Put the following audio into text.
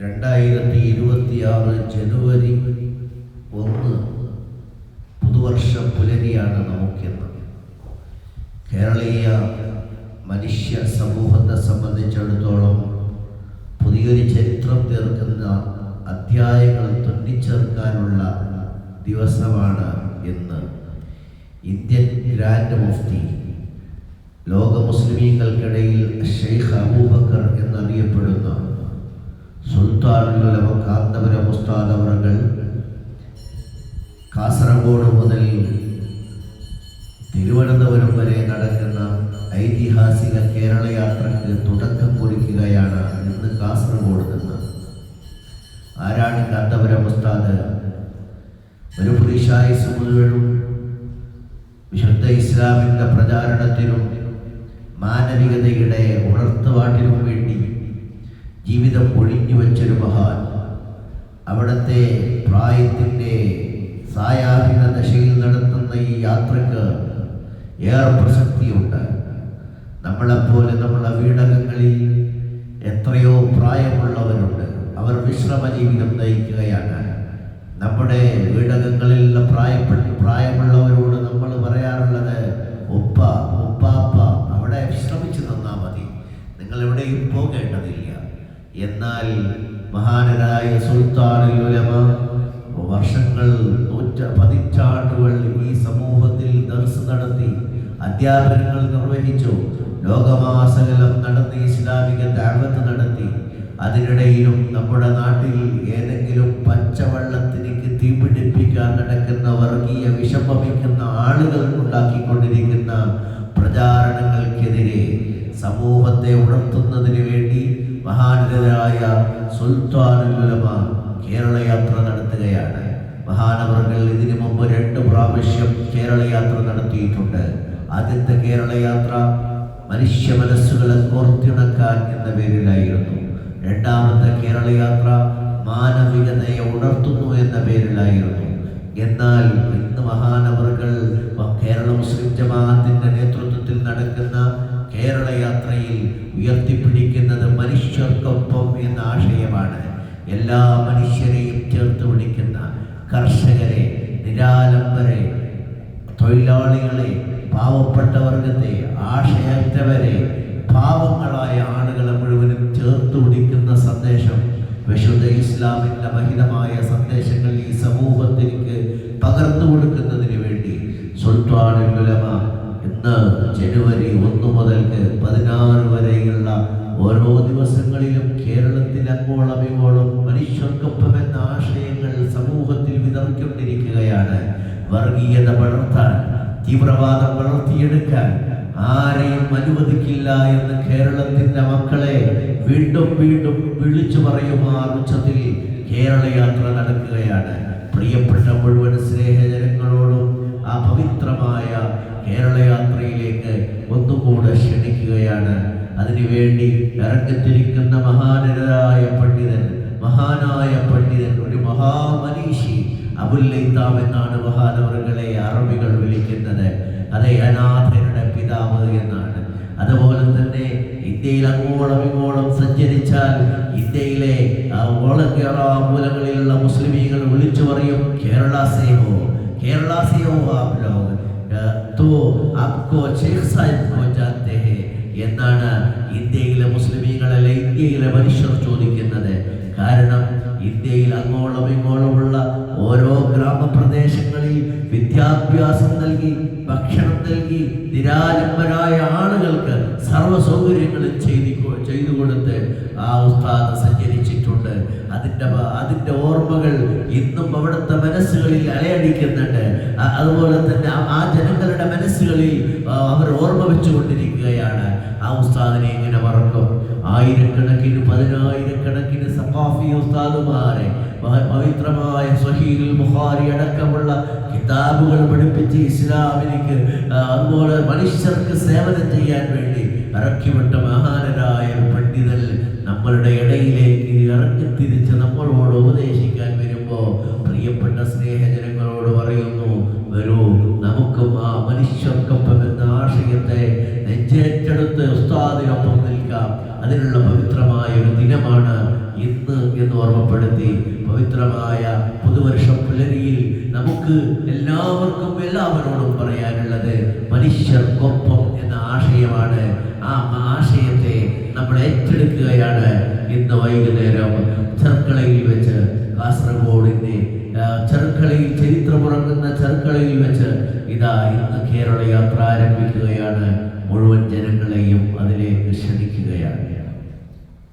2026 ജനുവരി 1 പുതുവർഷ പുലരിയാണ് നമുക്കിന്ന്. കേരളീയ മനുഷ്യ സമൂഹത്തെ സംബന്ധിച്ചിടത്തോളം പുതിയൊരു ചരിത്രം തീർക്കുന്ന അധ്യായങ്ങൾ തുന്നിച്ചേർക്കാനുള്ള ദിവസമാണ് ഇന്ന്. ഇന്ത്യൻ ഗ്രാൻഡ് മുഫ്തി, ലോക മുസ്ലിമീങ്ങൾക്കിടയിൽ ഷെയ്ഖ് അബൂബക്കർ എന്നറിയപ്പെടുന്ന സുൽത്താനുൽ ഉലമ കാന്തപുരം ഉസ്താദ് അവറുകൾ കാസർഗോഡ് മുതൽ തിരുവനന്തപുരം വരെ നടക്കുന്ന ഐതിഹാസിക കേരള യാത്രയ്ക്ക് തുടക്കം കുറിക്കുകയാണ് ഇന്ന് കാസർഗോഡ് നിന്ന്. ആരാണ് കാന്തപുരം ഉസ്താദ്? ഒരു പുരുഷായുസ് മുഴുവനും വിശുദ്ധ ഇസ്ലാമിൻ്റെ പ്രചാരണത്തിനും മാനവികതയുടെ ഉണർത്തുപാട്ടിനും വേണ്ടി ജീവിതം ഒഴിഞ്ഞു വെച്ചൊരു മഹാൻ. അവിടുത്തെ പ്രായത്തിൻ്റെ സായാഹ്ന ദശയിൽ നടത്തുന്ന ഈ യാത്രക്ക് ഏറെ പ്രസക്തിയുണ്ട്. നമ്മളെപ്പോലെ നമ്മളെ വീടകങ്ങളിൽ എത്രയോ പ്രായമുള്ളവരുണ്ട്. അവർ വിശ്രമ ജീവിതം നയിക്കുകയാണ്. നമ്മുടെ വീടകങ്ങളിലുള്ള പ്രായമുള്ളവരോട് നമ്മൾ പറയാറുള്ളത്, ഉപ്പ ഉപ്പാപ്പ അവിടെ വിശ്രമിച്ചു തന്നാൽ മതി, നിങ്ങൾ എവിടെയും പോകേണ്ടതില്ല. എന്നാൽ മഹാനരായ സുൽത്താനുൽ ഉലമ വർഷങ്ങൾ, പതിറ്റാണ്ടുകൾ ഈ സമൂഹത്തിൽ ദർസ് നടത്തി, അധ്യാപനങ്ങൾ നിർവഹിച്ചു, ലോകമാസകലം നടത്തി, ഇസ്ലാമിക ദഅവത്ത് നടത്തി. അതിനിടയിലും നമ്മുടെ നാട്ടിൽ ഏതെങ്കിലും പച്ചവെള്ളത്തിലേക്ക് തീപിടിപ്പിക്കാൻ നടക്കുന്ന, വർഗീയ വിഷം വമിക്കുന്ന ആളുകൾ ഉണ്ടാക്കിക്കൊണ്ടിരിക്കുന്ന പ്രചാരണങ്ങൾക്കെതിരെ സമൂഹത്തെ ഉണർത്തുന്നതിന് വേണ്ടി മഹാനരായ സുൽത്താനുൽ ഉലമ കേരള യാത്ര നടത്തുകയാണ്. മഹാനവറുകൾ ഇതിനു മുമ്പ് 2 പ്രാവശ്യം കേരള യാത്ര നടത്തിയിട്ടുണ്ട്. ആദ്യത്തെ കേരള യാത്ര മനുഷ്യ മനസ്സുകളെ കോർത്തിണക്കാൻ എന്ന പേരിലായിരുന്നു. രണ്ടാമത്തെ കേരള യാത്ര മാനവികതയെ ഉണർത്തുന്നു എന്ന പേരിലായിരുന്നു. എന്നാൽ ഇന്ന് മഹാനവറുകൾ കേരള മുസ്ലിം ജമാഅത്തിന്റെ നേതൃത്വത്തിൽ നടക്കുന്ന കേരള യാത്രയിൽ ഉയർത്തിപ്പിടിക്കുന്നത് മനുഷ്യർക്കൊപ്പം എന്ന ആശയമാണ്. എല്ലാ മനുഷ്യരെയും ചേർത്ത് പിടിക്കുന്ന, കർഷകരെ, നിരാലംബരെ, തൊഴിലാളികളെ, പാവപ്പെട്ട വർഗത്തെ, ആശയറ്റവരെ, പാവങ്ങളായ ആളുകളെ മുഴുവനും ചേർത്ത് പിടിക്കുന്ന സന്ദേശം, വിശുദ്ധ ഇസ്ലാമിൻ്റെ മഹിതമായ സന്ദേശങ്ങൾ ഈ സമൂഹത്തിലേക്ക് പകർന്നു കൊടുക്കുന്നതിന് വേണ്ടി സുൽത്താനുൽ ഉലമ ഇന്ന് ജനുവരി 1 മുതൽക്ക് 16 വരെയുള്ള ഓരോ ദിവസങ്ങളിലും കേരളത്തിൽ അങ്ങോളം ഇങ്ങോളം മനുഷ്യർക്കൊപ്പം എന്ന ആശയങ്ങൾ സമൂഹത്തിൽ വിതറിക്കൊണ്ടിരിക്കുകയാണ്. വർഗീയത വളർത്താൻ, തീവ്രവാദം വളർത്തിയെടുക്കാൻ ആരെയും അനുവദിക്കില്ല എന്ന് കേരളത്തിന്റെ മക്കളെ വീണ്ടും വീണ്ടും വിളിച്ചു പറയുമാർ ഉച്ചത്തിൽ കേരള യാത്ര നടക്കുകയാണ്. പ്രിയപ്പെട്ട മുഴുവൻ സ്നേഹജനങ്ങളോടും ആ പവിത്രമായ കേരള യാത്രയിലേക്ക് ഒന്നുകൂടെ ക്ഷണിക്കുകയാണ്. അതിനുവേണ്ടി ഇറങ്ങിത്തിരിക്കുന്ന മഹാനായ പണ്ഡിതൻ, ഒരു മഹാമനീഷി, അബുൽ ലൈത്താം എന്നാണ് മഹാനവറുകളെ അറബികൾ വിളിക്കുന്നത്. അതേ, അനാഥരുടെ പിതാവ് എന്നാണ്. അതുപോലെ തന്നെ ഇന്ത്യയിൽ അങ്ങോളം ഇങ്ങോളം സഞ്ചരിച്ചാൽ ഇന്ത്യയിലെ മൂലങ്ങളിലുള്ള മുസ്ലിമീങ്ങൾ വിളിച്ചു പറയും, കേരള സേ ഹോ ആപ് ലോഗ് तो आपको शेख साहिब को जानते हैं എന്നാണ് ഇന്ത്യയിലെ മുസ്ലിമീങ്ങളല്ല, ഇന്ത്യയിലെ മനുഷ്യർ ചോദിക്കുന്നത്. കാരണം ഇന്ത്യയിൽ അങ്ങോളം ഇങ്ങോളമുള്ള ഓരോ ഗ്രാമപ്രദേശങ്ങളിൽ വിദ്യാഭ്യാസം നൽകി, ഭക്ഷണം നൽകി, നിരാലംബരായ ആളുകൾക്ക് സർവ്വ സൗകര്യങ്ങളും ചെയ്തു കൊടുത്ത് ആ ഉസ്താദ് സഞ്ചരിച്ചിട്ടുണ്ട്. അതിൻ്റെ ഓർമ്മകൾ ഇന്നും അവിടുത്തെ മനസ്സുകളിൽ അലയടിക്കുന്നുണ്ട്. അതുപോലെ തന്നെ ആ ജനങ്ങളുടെ മനസ്സുകളിൽ അവർ ഓർമ്മ വെച്ചുകൊണ്ടിരിക്കുകയാണ്. ആ ഉസ്താദിനെ എങ്ങനെ മറക്കും? ആയിരക്കണക്കിന്, 10,000-കണക്കിന് സഖാഫി ഉസ്താദുമാരെ പവിത്രമായ സ്വഹീഹുൽ ബുഖാരി അടക്കമുള്ള കിതാബുകൾ പഠിപ്പിച്ച് ഇസ്ലാമിലേക്ക്, അതുപോലെ മനുഷ്യർക്ക് സേവനം ചെയ്യാൻ വേണ്ടി ഇറക്കിവിട്ട മഹാനരായ പണ്ഡിതൻ നമ്മളുടെ ഇടയിലേക്ക് ഇറങ്ങിത്തിരിച്ച് നമ്മളോട് ഉപദേശിക്കാൻ വരുമ്പോൾ പ്രിയപ്പെട്ട സ്നേഹജനങ്ങളോട് പറയുന്നു, വരൂ, നമുക്കും ആ മനുഷ്യർക്കൊപ്പം എന്ന ആശയത്തെ നെഞ്ചേറ്റെടുത്ത് ഉസ്താദിനൊപ്പം നിൽക്കാം. അതിനുള്ള പവിത്രമായ ഒരു ദിനമാണ് ഇന്ന് എന്ന് ഓർമ്മപ്പെടുത്തി പവിത്രമായ പുതുവർഷ പുലരിയിൽ നമുക്ക് എല്ലാവരോടും പറയാനുള്ളത് മനുഷ്യർക്കൊപ്പം എന്ന ആശയമാണ്. ആ ആശയത്തെ നമ്മൾ ഏറ്റെടുക്കുകയാണ്. ഇന്ന് വൈകുന്നേരം ചെർക്കളയിൽ വെച്ച്, കാസർഗോഡിൻ്റെ ചെർക്കളയിൽ, ചരിത്രമുറങ്ങുന്ന ചെർക്കളയിൽ വെച്ച് ഇതാ ഇന്ന് കേരള യാത്ര ആരംഭിക്കുകയാണ്. മുഴുവൻ ജനങ്ങളെയും അതിലേക്ക് ക്ഷണിക്കുകയാണ്.